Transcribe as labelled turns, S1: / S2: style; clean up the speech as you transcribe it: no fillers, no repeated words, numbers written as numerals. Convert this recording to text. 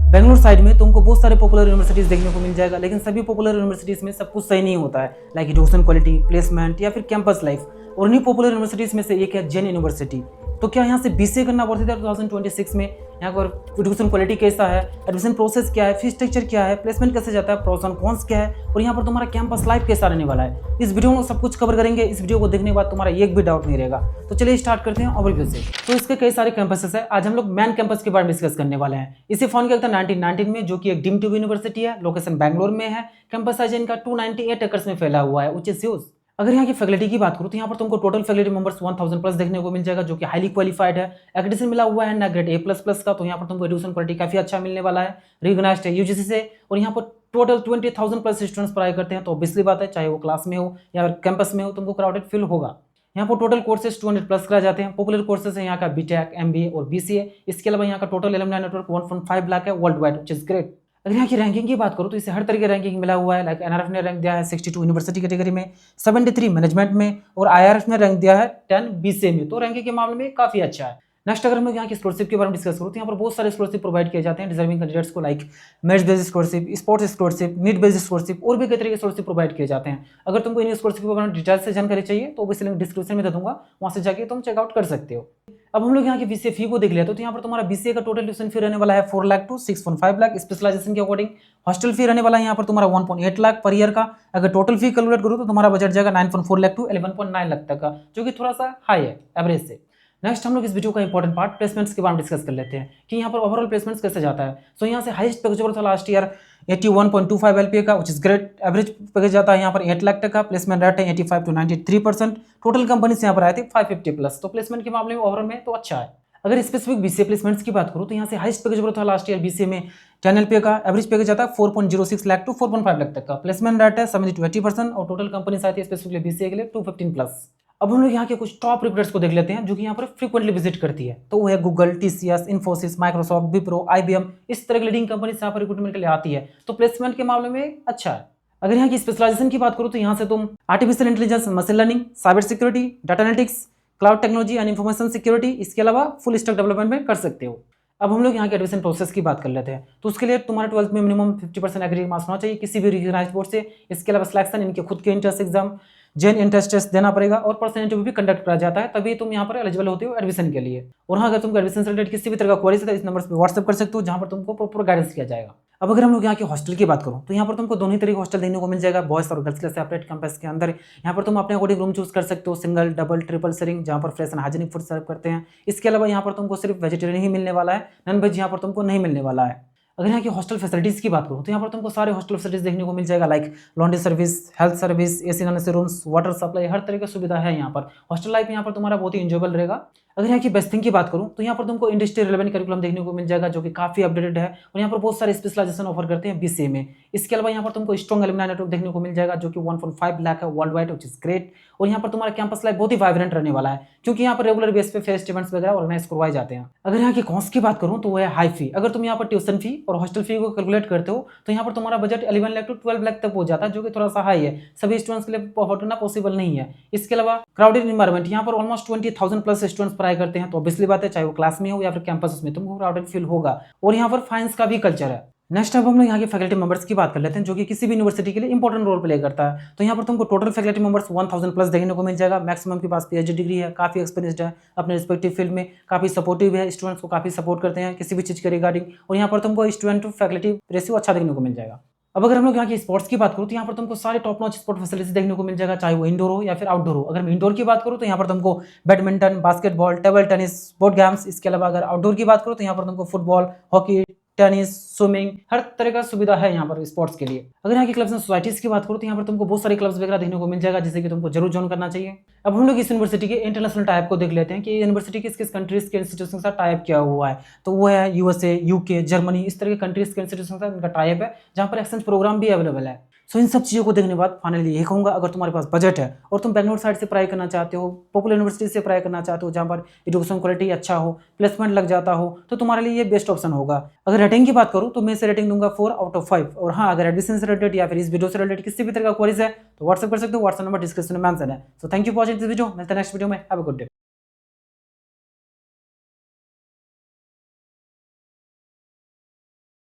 S1: Bengaluru side में तुमको बहुत सारे पॉपुलर यूनिवर्सिटीज़ देखने को मिल जाएगा, लेकिन सभी पॉपुलर यूनिवर्सिटीज़ में सब कुछ सही नहीं होता है, लाइक एजुकेशन क्वालिटी, प्लेसमेंट या फिर कैंपस लाइफ। और उन्हीं पॉपुलर यूनिवर्सिटीज़ में से एक है जैन यूनिवर्सिटी। तो क्या यहाँ से बीसीए करना पड़ता था 2026 में? यहाँ पर एजुकेशन क्वालिटी कैसा है, एडमिशन प्रोसेस क्या है, फीस स्ट्रक्चर क्या है, प्लेसमेंट कैसे जाता है, प्रोस एंड कॉन्स क्या है, और यहाँ पर तुम्हारा कैंपस लाइफ कैसा रहने वाला है। इस वीडियो में सब कुछ कवर करेंगे। इस वीडियो को देखने के बाद तुम्हारा एक भी डाउट नहीं रहेगा। तो चलिए स्टार्ट करते हैं ओवरव्यू से। तो इसके कई सारे कैंपसेस है। आज हम लोग मैन कैंपस के बारे में डिस्कस करने वाले हैं। इसे फाउंड किया था 1919 में, जो कि एक डीम्ड यूनिवर्सिटी है। लोकेशन बैंगलोर में है। कैंपस साइज इनका 298 एकर्स में फैला हुआ है, व्हिच इज ह्यूज। अगर यहाँ की फैकल्टी की बात करूँ तो यहाँ पर तुमको टोटल फैकल्टी मेंबर्स 1000 प्लस देखने को मिल जाएगा, जो कि हाईली क्वालिफाइड है। एक्रेडिटेशन मिला हुआ है ना ग्रेड A++ का, तो यहाँ पर तुमको एजुकेशन क्वालिटी काफी अच्छा मिलने वाला है, रिकॉग्नाइज्ड है यूजीसी से। और यहाँ पर टोटल 20,000 प्लस स्टूडेंट्स पढ़ाई करते हैं। तो ऑब्वियसली बात है, चाहे वो क्लास में हो या कैंपस में हो, तुमको क्राउडेड फील होगा। यहाँ पर टोटल कोर्सेज 200 प्लस कराए जाते हैं। पॉपुलर कोर्सेज है यहाँ का बीटेक, MBA और BCA। इसके अलावा यहाँ का टोटल एलुमनाई नेटवर्क 1.5 लाख है world wide, which is great. अगर यहाँ की रैंकिंग की बात करूँ तो इसे हर तरह की रैंकिंग मिला हुआ है। लाइक NRF ने रैंक दिया है 62 यूनिवर्सिटी कैटेगरी में, 73 मैनेजमेंट में, और IRF ने रैंक दिया है 10 BCA में। तो रैंकिंग के मामले में काफी अच्छा है। नेक्स्ट अगर मैं यहाँ की स्कॉलरशिप के बारे में डिस्कस करूँ तो यहाँ पर बहुत सारे स्कॉलरशिप प्रोवाइड किए जाते हैं डिजर्विंग कैंडिडेट्स को, like merit based scholarship, sports scholarship, need based scholarship और भी कई तरह के स्कॉलरशिप प्रोवाइड किए जाते हैं। अगर तुमको इन स्कॉलरशिप के बारे में डिटेल से जानकारी चाहिए तो ऑब्वियसली लिंक डिस्क्रिप्शन में दे दूंगा, वहां से जाके तुम चेकआउट कर सकते हो। अब हम लोग यहाँ की BCA फी को देख लिया तो यहाँ पर तुम्हारा BCA का टोटल ट्यूशन फी रहने वाला है 4 लाख टू 6.5 लाख स्पेशलाइजेशन के अकॉर्डिंग। हॉस्टल फी रहने वाला है यहाँ पर तुम्हारा 1.8 लाख पर ईयर का। अगर टोटल फी कैलकुलेट करो तो तुम्हारा बजट जाएगा 9.4 लाख टू 11.9 लाख तक का, जो कि थोड़ा सा हाई है एवरेज से। नेक्स्ट हम लोग इस वीडियो का इंपॉर्टेंट पार्ट प्लेसमेंट्स के बारे में डिस्कस कर लेते हैं कि यहाँ पर ओवरऑल प्लेसमेंट्स कैसे जाता है। सो यहाँ से हाईएस्ट पैकेज था लास्ट ईयर 81.25 LPA का, which is great. Average package जाता है यहाँ पर 8 लाख तक का। प्लेसमेंट रेट है 85 to 93%। टोटल कंपनीज यहाँ पर आए थे 550 प्लस। तो प्लेसमेंट के मामले में ओवरऑल में तो अच्छा है। अगर स्पेसिफिक BCA प्लेसमेंट्स की बात करूँ तो यहाँ से हाईएस्ट पैकेज था लास्ट ईयर BCA में 10 LPA का। एवरेज पैकेज आता है 4.06 लाख टू 4.5 लाख तक का। प्लेसमेंट रेट है 70 to 80% और टोटल कंपनीज आती है स्पेसिफिकली BCA के लिए 215 प्लस। अब हम लोग यहाँ के कुछ टॉप रिक्रूटर्स को देख लेते हैं जो कि यहाँ पर फ्रीक्वेंटली विजिट करती है। तो वो है Google, TCS, Infosys, Microsoft, Wipro, IBM। इस तरह की लीडिंग कंपनी यहाँ पर रिक्रूटमेंट के लिए आती है। तो प्लेसमेंट के मामले में अच्छा है। अगर यहाँ की स्पेशलाइजेशन की बात करूँ तो यहाँ से तुम artificial intelligence, machine learning, cyber security, data analytics, cloud technology and information security, इसके अलावा फुल स्टैक डेवलपमेंट में कर सकते हो। अब हम लोग यहाँ के एडमिशन प्रोसेस की बात कर लेते हैं। तो उसके लिए तुम्हारे 12th में मिनिमम 50% एग्रीगेट मार्क्स होना चाहिए किसी भी रिकॉग्नाइज्ड बोर्ड से। इसके अलावा सिलेक्शन इनके खुद के entrance exam, Jain entrance test देना पड़ेगा और पर्सनल इंटरव्यू भी कंडक्ट करा जाता है, तभी तुम यहाँ पर एलिजिबल होते हो एडमिशन के लिए। और हाँ, अगर तुमको एडमिशन से रिलेटेड किसी भी तरह का क्वेरी है तो इस नंबर पर व्हाट्सएप कर सकते हो, जहाँ पर तुमको प्रॉपर गाइडेंस किया जाएगा। अब अगर हम लोग यहाँ के हॉस्टल की बात करूँ तो यहाँ पर तुमको दोनों ही तरह के हॉस्टल देखने को मिल जाएगा, बॉयज और गर्ल्स के सेपरेट कैंपस के अंदर। यहाँ पर तुम अपने अकॉर्डिंग रूम चूज कर सकते हो, सिंगल, डबल, ट्रिपल शेयरिंग, जहाँ पर फ्रेश एंड हाइजीनिक फूड सर्व करते हैं। इसके अलावा यहाँ पर तुमको सिर्फ वेजिटेरियन ही मिलने वाला है, नॉन वेज यहाँ पर तुमको नहीं मिलने वाला है। अगर यहाँ की हॉस्टल फैसिलिटीज की बात करूँ तो यहाँ पर तुमको सारे हॉस्टल फैसिलिटीज देखने को मिल जाएगा, like laundry service, health service, AC non AC rooms, water supply, हर तरह की सुविधा है यहाँ पर। हॉस्टल लाइफ यहाँ पर तुम्हारा बहुत ही इंजॉयबल रहेगा। अगर यहाँ की बेस्ट थिंग की बात करूँ तो यहाँ पर तुमको इंडस्ट्री रिलेवेंट करिकुलम देखने को मिल जाएगा, जो कि काफी अपडेटेड है और यहाँ पर बहुत सारे स्पेशलाइजेशन ऑफर करते हैं BCA में। इसके अलावा यहाँ पर तुमको स्ट्रॉन्ग एलुमनाई नेटवर्क देखने को मिल जाएगा, जो कि 1.5 लाख है world wide, which is great. और यहाँ पर तुम्हारा कैंपस लाइफ बहुत ही वाइब्रेंट रहने वाला है, क्योंकि यहाँ पर रेगुलर बेस पे फेस्ट इवेंट्स वगैरह ऑर्गेनाइज करवाए जाते हैं। अगर यहाँ की कॉस्ट की बात करूँ तो वो है हाई फी। अगर तुम यहाँ पर ट्यूशन फी और हॉस्टल फी को कैलकुलेट करते हो तो यहाँ पर तुम्हारा बजट 11 लाख टू 12 लाख तक पहुंच जाता है, जो कि थोड़ा सा हाई है। सभी स्टूडेंट्स के लिए अफोर्ड करना पॉसिबल नहीं है। इसके अलावा क्राउडेड एनवायरनमेंट, यहाँ पर ऑलमोस्ट 20,000 प्लस स्टूडेंट्स पढ़ाई करते हैं। तो ऑब्वियसली बात है, चाहे वो क्लास में हो या फिर कैंपस में, तुमको क्राउडेड फील होगा। और यहाँ पर फाइनेंस का भी कल्चर है। नेक्स्ट अब हम लोग यहाँ के फैकल्टी मेंबर्स की बात कर लेते हैं, जो कि किसी भी यूनिवर्सिटी के लिए इंपॉर्टेंट रोल प्ले करता है। तो यहाँ पर तुमको टोटल फैकल्टी मेंबर्स 1000 प्लस देखने को मिल जाएगा। मैक्सिमम के पास PhD डिग्री है, काफी एक्सपीरियंस्ड है अपने रिस्पेक्टिव फील्ड में, काफी सपोर्टिव है, स्टूडेंट्स को काफी सपोर्ट करते हैं किसी भी चीज के रिगार्डिंग। और यहाँ पर तुमको स्टूडेंट टू फैकल्टी रेशियो अच्छा देखने को मिल जाएगा। अब अगर हम लोग यहाँ की स्पोर्ट्स की बात करूँ तो यहाँ पर तुमको सारे टॉप नॉच स्पोर्ट फैसिलिटीज देखने को मिल जाएगा, चाहे वो इंडोर हो या फिर आउटडोर हो। अगर मैं इंडोर की बात करूँ तो यहाँ पर तुमको badminton, basketball, table tennis, board games. इसके अलावा अगर आउटडोर की बात करूँ तो यहाँ पर तुमको फुटबॉल, हॉकी, टेनिस, स्विमिंग, हर तरह का सुविधा है यहाँ पर स्पोर्ट्स के लिए। अगर यहाँ की क्लब्स एंड सोसाइटीज की बात करूँ तो यहाँ पर तुमको बहुत सारे क्लब्स वगैरह देखने को मिल जाएगा, जिसे कि तुमको जरूर ज्वाइन करना चाहिए। अब हम लोग इस यूनिवर्सिटी के इंटरनेशनल टाइप को देख लेते हैं कि यूनिवर्सिटी किस किस कंट्रीज के इंस्टीट्यूशन के साथ टाइप किया हुआ है। तो वो है USA, UK, जर्मनी, इस तरह के कंट्रीज के इंस्टीट्यूशन के साथ इनका टाइप है, जहाँ पर एक्सचेंज प्रोग्राम भी अवेलेबल है। सो इन सब चीज़ों को देखने के बाद फाइनली यही कहूँगा, अगर तुम्हारे पास बजट है और तुम बेंगलोर साइड से पढ़ाई करना चाहते हो, पॉपुलर यूनिवर्सिटी से पढ़ाई करना चाहते हो, जहाँ पर एजुकेशन क्वालिटी अच्छा हो, प्लेसमेंट लग जाता हो, तो तुम्हारे लिए ये बेस्ट ऑप्शन होगा। अगर रेटिंग की बात करूँ तो मैं इसे रेटिंग दूंगा 4 out of 5। और हाँ, अगर एडमिशन से रिलेटेड या फिर इस वीडियो से रिलेटेड किसी भी तरह का क्वेरीज है तो व्हाट्सएप कर सकते हो, व्हाट्सएप नंबर डिस्क्रिप्शन में मेंशन है। So thank you for watching this video. मिलते हैं नेक्स्ट वीडियो में। Have a good day.